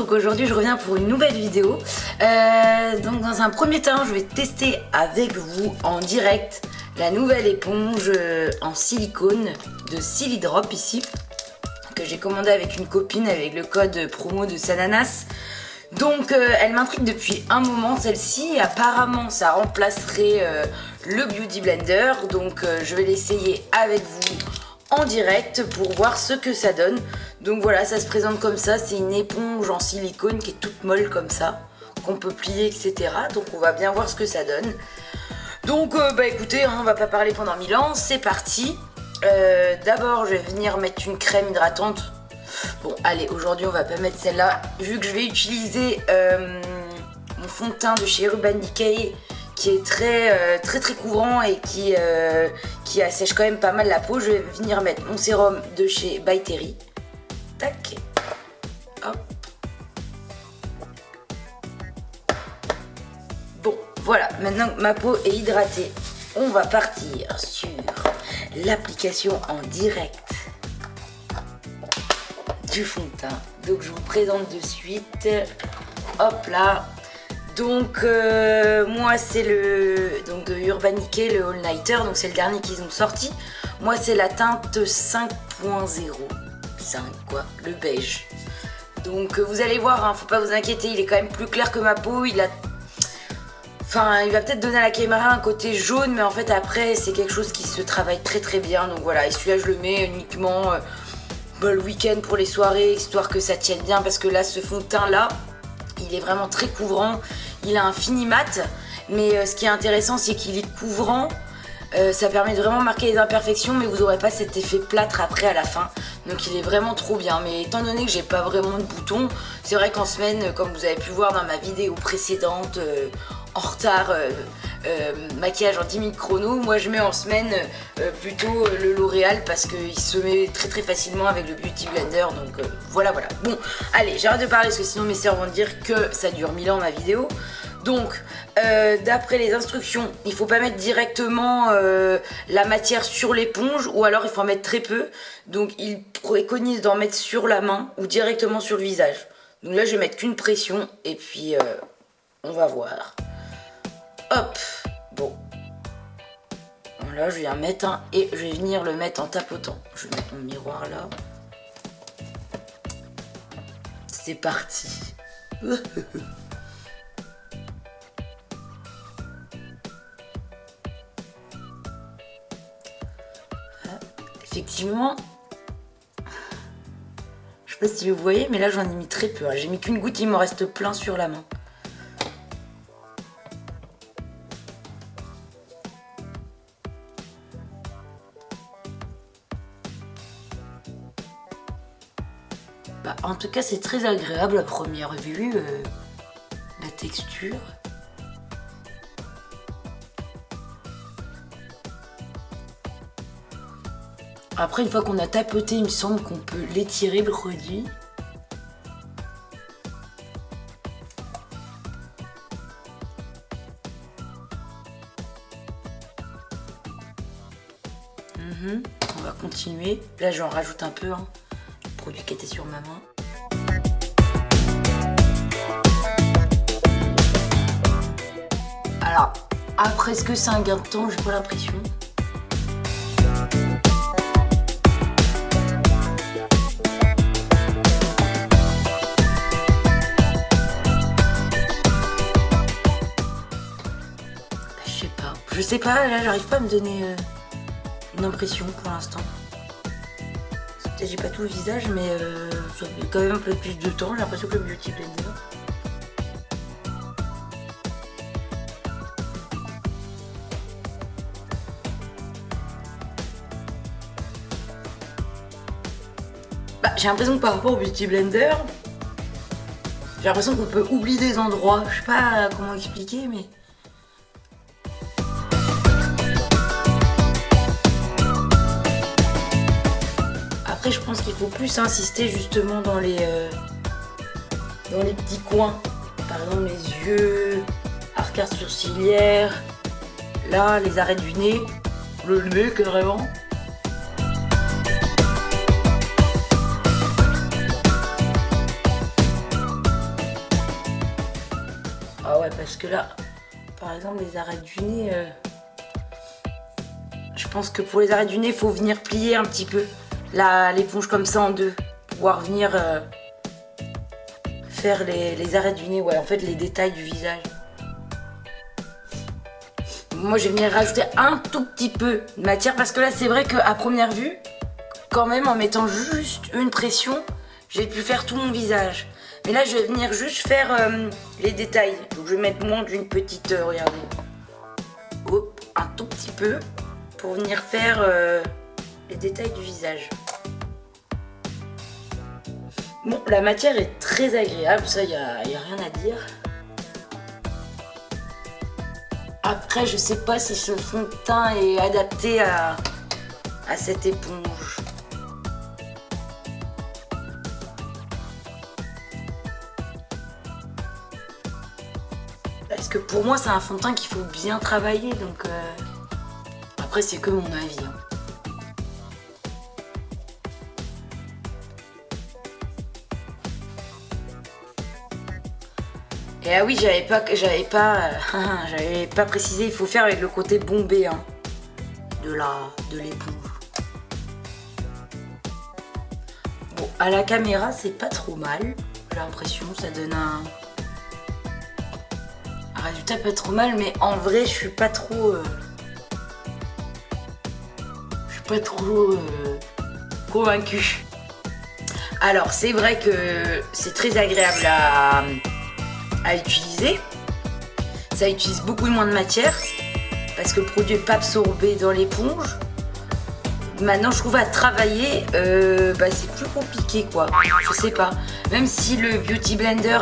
donc aujourd'hui je reviens pour une nouvelle vidéo. Donc dans un premier temps je vais tester avec vous en direct la nouvelle éponge en silicone de Silidrop ici, que j'ai commandé avec une copine avec le code promo de Sananas. Donc elle m'intrigue depuis un moment celle-ci, apparemment ça remplacerait le Beauty Blender, donc je vais l'essayer avec vous en direct pour voir ce que ça donne. Donc voilà, ça se présente comme ça, c'est une éponge en silicone qui est toute molle comme ça, qu'on peut plier etc. Donc on va bien voir ce que ça donne. Donc bah écoutez, on va pas parler pendant 1000 ans, c'est parti. D'abord je vais venir mettre une crème hydratante. Bon allez, aujourd'hui on va pas mettre celle-là, vu que je vais utiliser mon fond de teint de chez Urban Decay, qui est très couvrant et qui assèche quand même pas mal la peau. Je vais venir mettre mon sérum de chez By Terry. Tac. Hop. Bon, voilà, maintenant que ma peau est hydratée, on va partir sur l'application en direct du fond de teint. Donc je vous présente de suite. Hop là. Donc moi c'est le de Urban Decay, le All Nighter, donc c'est le dernier qu'ils ont sorti. Moi c'est la teinte 5.0, 5 quoi, le beige. Donc vous allez voir, hein, faut pas vous inquiéter, il est quand même plus clair que ma peau. Il va peut-être donner à la caméra un côté jaune, mais en fait après c'est quelque chose qui se travaille très bien. Donc voilà, et celui-là je le mets uniquement le week-end pour les soirées, histoire que ça tienne bien, parce que là ce fond de teint là, il est vraiment très couvrant. Il a un fini mat, mais ce qui est intéressant c'est qu'il est couvrant. Ça permet de vraiment marquer les imperfections, mais vous n'aurez pas cet effet plâtre après à la fin. Donc il est vraiment trop bien. Mais étant donné que j'ai pas vraiment de boutons, c'est vrai qu'en semaine, comme vous avez pu voir dans ma vidéo précédente, en retard, maquillage en 10 minutes chrono, moi je mets en semaine plutôt le L'Oréal, parce qu'il se met très facilement avec le Beauty Blender. Donc voilà. Bon, allez, j'arrête de parler parce que sinon mes sœurs vont dire que ça dure 1000 ans ma vidéo. Donc d'après les instructions, il faut pas mettre directement la matière sur l'éponge, ou alors il faut en mettre très peu. Donc ils préconisent d'en mettre sur la main ou directement sur le visage. Donc là je vais mettre qu'une pression et puis on va voir. Hop, bon. Là je viens mettre un et je vais venir le mettre en tapotant. Je vais mettre mon miroir là. C'est parti. Effectivement, je sais pas si vous voyez, mais là j'en ai mis très peu. J'ai mis qu'une goutte, il me reste plein sur la main. Bah, en tout cas, c'est très agréable à première vue, la texture. Après, une fois qu'on a tapoté, il me semble qu'on peut l'étirer le produit. On va continuer. Là, j'en rajoute un peu, hein, le produit qui était sur ma main. Alors, après, est-ce que c'est un gain de temps? J'ai pas l'impression. Je sais pas, là j'arrive pas à me donner une impression pour l'instant. Peut-être j'ai pas tout le visage, mais ça fait quand même un peu plus de temps, j'ai l'impression que le Beauty Blender. Bah, j'ai l'impression que par rapport au Beauty Blender, j'ai l'impression qu'on peut oublier des endroits. Je sais pas comment expliquer, mais... Après, je pense qu'il faut plus insister justement dans les petits coins. Par exemple, les yeux, arcades sourcilières, là, les arrêts du nez, le nez carrément. ouais, parce que là, par exemple, les arêtes du nez, je pense que pour les arêtes du nez, il faut venir plier un petit peu l'éponge comme ça en deux. Pouvoir venir faire les arêtes du nez, ouais, en fait, les détails du visage. Moi, je vais venir rajouter un tout petit peu de matière parce que là, c'est vrai qu'à première vue, quand même, en mettant juste une pression, j'ai pu faire tout mon visage. Mais là, je vais venir juste faire les détails. Donc, je vais mettre moins d'une petite, regardez. Hop, un tout petit peu pour venir faire les détails du visage. Bon, la matière est très agréable, ça, y a rien à dire. Après, je sais pas si ce fond de teint est adapté à cette éponge. Parce que pour moi, c'est un fond de teint qu'il faut bien travailler, donc après, c'est que mon avis. Hein. Et ah oui, j'avais pas précisé, il faut faire avec le côté bombé hein, de l'éponge. Bon, à la caméra, c'est pas trop mal. J'ai l'impression, ça donne un résultat pas trop mal, mais en vrai, je suis pas trop convaincue. Alors, c'est vrai que c'est très agréable à utiliser. Ça utilise beaucoup moins de matière parce que le produit n'est pas absorbé dans l'éponge. Maintenant, je trouve à travailler, c'est plus compliqué quoi. Je sais pas. Même si le Beauty Blender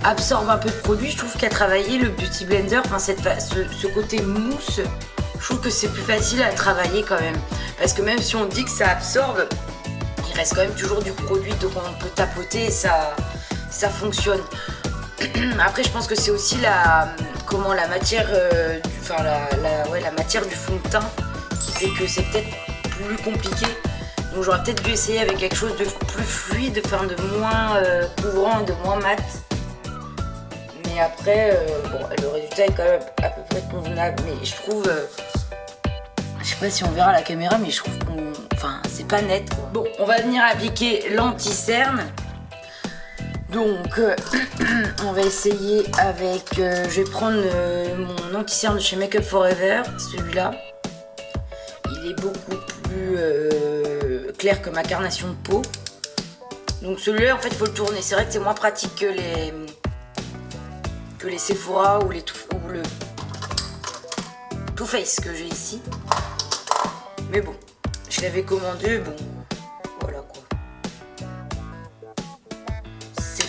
absorbe un peu de produit, je trouve qu'à travailler le Beauty Blender, ce côté mousse, je trouve que c'est plus facile à travailler quand même. Parce que même si on dit que ça absorbe, il reste quand même toujours du produit, donc on peut tapoter et ça fonctionne. Après, je pense que c'est aussi la matière, la matière du fond de teint qui fait que c'est peut-être plus compliqué. Donc j'aurais peut-être dû essayer avec quelque chose de plus fluide, de moins couvrant et de moins mat. Mais après, le résultat est quand même à peu près convenable. Mais je trouve, je sais pas si on verra à la caméra, mais je trouve c'est pas net quoi. Bon, on va venir appliquer l'anti-cerne. Donc, on va essayer avec... je vais prendre mon anti-cerne de chez Make Up For Ever, celui-là. Il est beaucoup plus clair que ma carnation de peau. Donc celui-là, en fait, il faut le tourner. C'est vrai que c'est moins pratique que les Sephora ou le Too Faced que j'ai ici. Mais bon, je l'avais commandé, bon...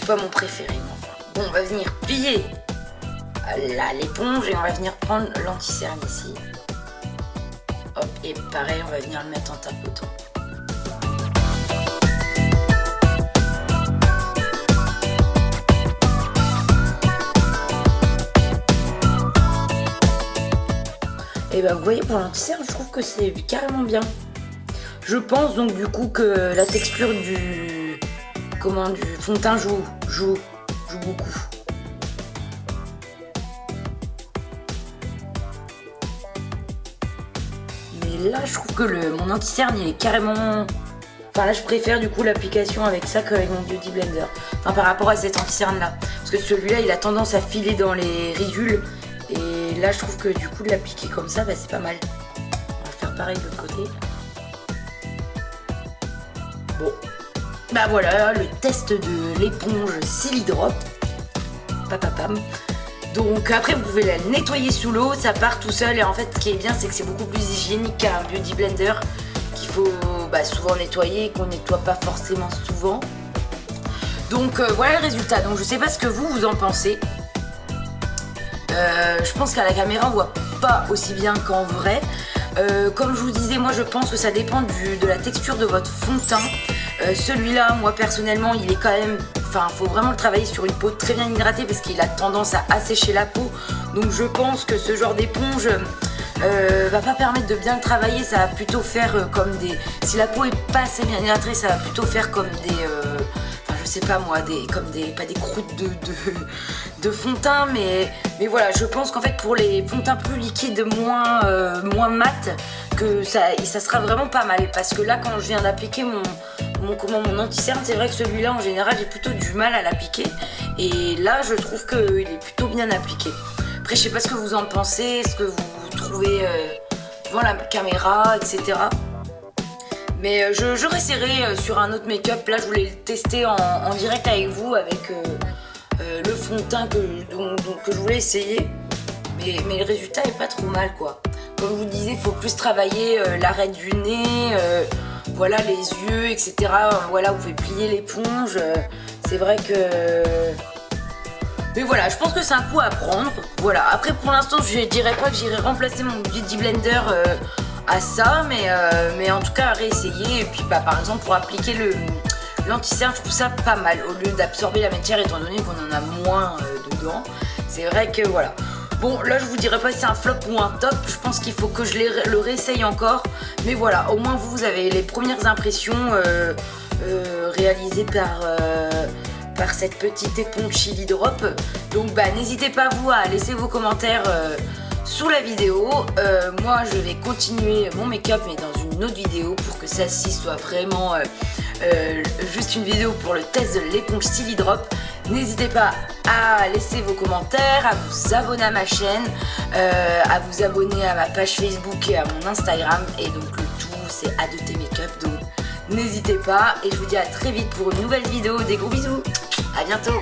pas mon préféré, mais enfin. Bon, on va venir plier l'éponge et on va venir prendre l'anti-cerne ici. Hop, et pareil, on va venir le mettre en tapotant. Et ben vous voyez, pour l'anti-cerne, je trouve que c'est carrément bien. Je pense donc du coup que la texture du fond de teint joue beaucoup. Mais là, je trouve que mon anti-cerne, il est carrément... Enfin là, je préfère du coup l'application avec ça qu'avec mon Beauty Blender. Enfin, par rapport à cet anti-cerne là. Parce que celui-là, il a tendance à filer dans les ridules. Et là, je trouve que du coup, de l'appliquer comme ça, c'est pas mal. On va faire pareil de l'autre côté. Bon. Bah voilà, le test de l'éponge Silly-Drop. Papapam. Donc après, vous pouvez la nettoyer sous l'eau, ça part tout seul. Et en fait, ce qui est bien, c'est que c'est beaucoup plus hygiénique qu'un Beauty Blender qu'il faut souvent nettoyer et qu'on nettoie pas forcément souvent. Donc voilà le résultat. Donc je sais pas ce que vous en pensez. Je pense qu'à la caméra, on voit pas aussi bien qu'en vrai. Comme je vous disais, moi je pense que ça dépend de la texture de votre fond de teint. Celui-là, moi personnellement, il est quand même... Enfin, il faut vraiment le travailler sur une peau très bien hydratée parce qu'il a tendance à assécher la peau. Donc je pense que ce genre d'éponge va pas permettre de bien le travailler. Ça va plutôt faire comme des... Si la peau est pas assez bien hydratée, ça va plutôt faire comme des... je sais pas moi, pas des croûtes de fond de teint, mais voilà, je pense qu'en fait pour les fonds de teint plus liquides, moins mat, que ça sera vraiment pas mal, parce que là quand je viens d'appliquer mon anti-cerne, c'est vrai que celui-là en général j'ai plutôt du mal à l'appliquer, et là je trouve qu'il est plutôt bien appliqué. Après je sais pas ce que vous en pensez, ce que vous trouvez devant la caméra, etc. Mais je réessayerai sur un autre make-up. Là je voulais le tester en direct avec vous, avec le fond de teint que je voulais essayer, mais le résultat est pas trop mal quoi. Comme je vous disais, il faut plus travailler l'arête du nez, voilà, les yeux, etc. Voilà, vous pouvez plier l'éponge, c'est vrai que... Mais voilà, je pense que c'est un coup à prendre. Voilà, après pour l'instant je dirais pas que j'irai remplacer mon Beauty Blender à ça, mais en tout cas à réessayer. Et puis par exemple pour appliquer l'anti-cerne, je trouve ça pas mal, au lieu d'absorber la matière, étant donné qu'on en a moins dedans. C'est vrai que voilà. Bon, là je vous dirais pas si c'est un flop ou un top, je pense qu'il faut que je le réessaye encore. Mais voilà, au moins vous avez les premières impressions réalisées par cette petite éponge Chili Drop. Donc n'hésitez pas vous à laisser vos commentaires sous la vidéo. Moi je vais continuer mon make-up, mais dans une autre vidéo, pour que celle-ci soit vraiment juste une vidéo pour le test de l'éponge Chili Drop. N'hésitez pas à laisser vos commentaires, à vous abonner à ma chaîne, à vous abonner à ma page Facebook et à mon Instagram. Et donc le tout c'est A2T Makeup, donc n'hésitez pas. Et je vous dis à très vite pour une nouvelle vidéo. Des gros bisous, à bientôt.